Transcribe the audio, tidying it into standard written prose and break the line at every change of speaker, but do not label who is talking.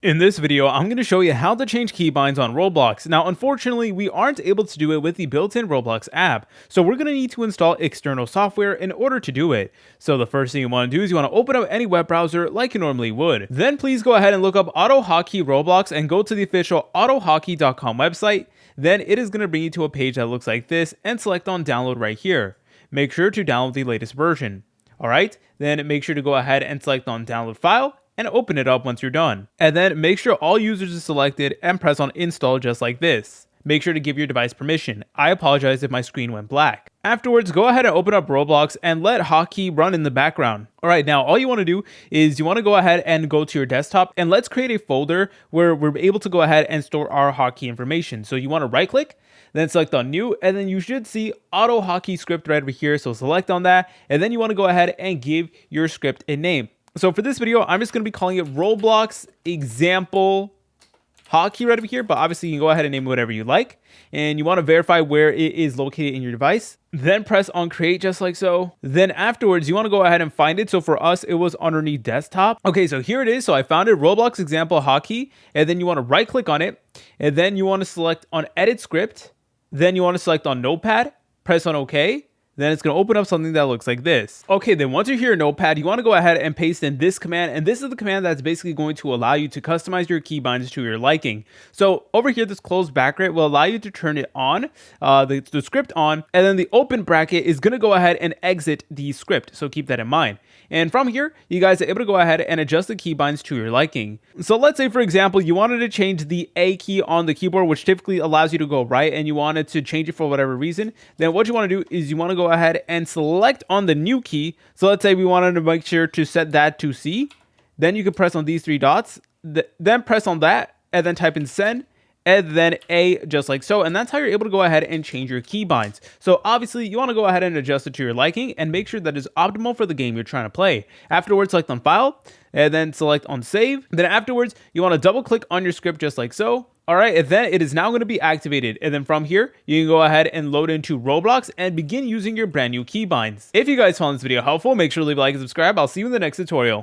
In this video, I'm going to show you how to change keybinds on Roblox. Now, unfortunately, we aren't able to do it with the built-in Roblox app, so we're going to need to install external software in order to do it. So the first thing you want to do is you want to open up any web browser like you normally would. Then please go ahead and look up Auto Hotkey Roblox and go to the official autohotkey.com website. Then it is going to bring you to a page that looks like this and select on download right here. Make sure to download the latest version. Alright, then make sure to go ahead and select on download file and open it up once you're done. And then make sure all users are selected and press on install just like this. Make sure to give your device permission. I apologize if my screen went black. Afterwards, go ahead and open up Roblox and let Hotkey run in the background. Alright, now all you want to do is you want to go ahead and go to your desktop and let's create a folder where we're able to go ahead and store our Hotkey information. So you want to right click, then select on new, and then you should see Auto Hotkey script right over here. So select on that, and then you want to go ahead and give your script a name. So for this video, I'm just going to be calling it Roblox example hotkey right over here, but obviously you can go ahead and name it whatever you like. And you want to verify where it is located in your device. Then press on create just like so. Then afterwards, you want to go ahead and find it. So for us, it was underneath desktop. Okay, so here it is. So I found it, Roblox example hotkey. And then you want to right click on it. And then you want to select on edit script. Then you want to select on notepad, press on OK. Then it's going to open up something that looks like this. Okay, then once you're here in Notepad, you want to go ahead and paste in this command. And this is the command that's basically going to allow you to customize your keybinds to your liking. So over here, this close bracket will allow you to turn it on, the script on. And then the open bracket is going to go ahead and exit the script. So keep that in mind. And from here, you guys are able to go ahead and adjust the keybinds to your liking. So let's say, for example, you wanted to change the A key on the keyboard, which typically allows you to go right, and you wanted to change it for whatever reason. Then what you want to do is you want to go ahead and select on the new key. So let's say we wanted to make sure to set that to C. Then you can press on these three dots, then press on that, and then type in send, and then A just like so. And that's how you're able to go ahead and change your keybinds. So obviously you want to go ahead and adjust it to your liking and make sure that it's optimal for the game you're trying to play. Afterwards, select on file and then select on save. Then afterwards, you want to double click on your script just like so. All right, and then it is now going to be activated. And then from here, you can go ahead and load into Roblox and begin using your brand new keybinds. If you guys found this video helpful, make sure to leave a like and subscribe. I'll see you in the next tutorial.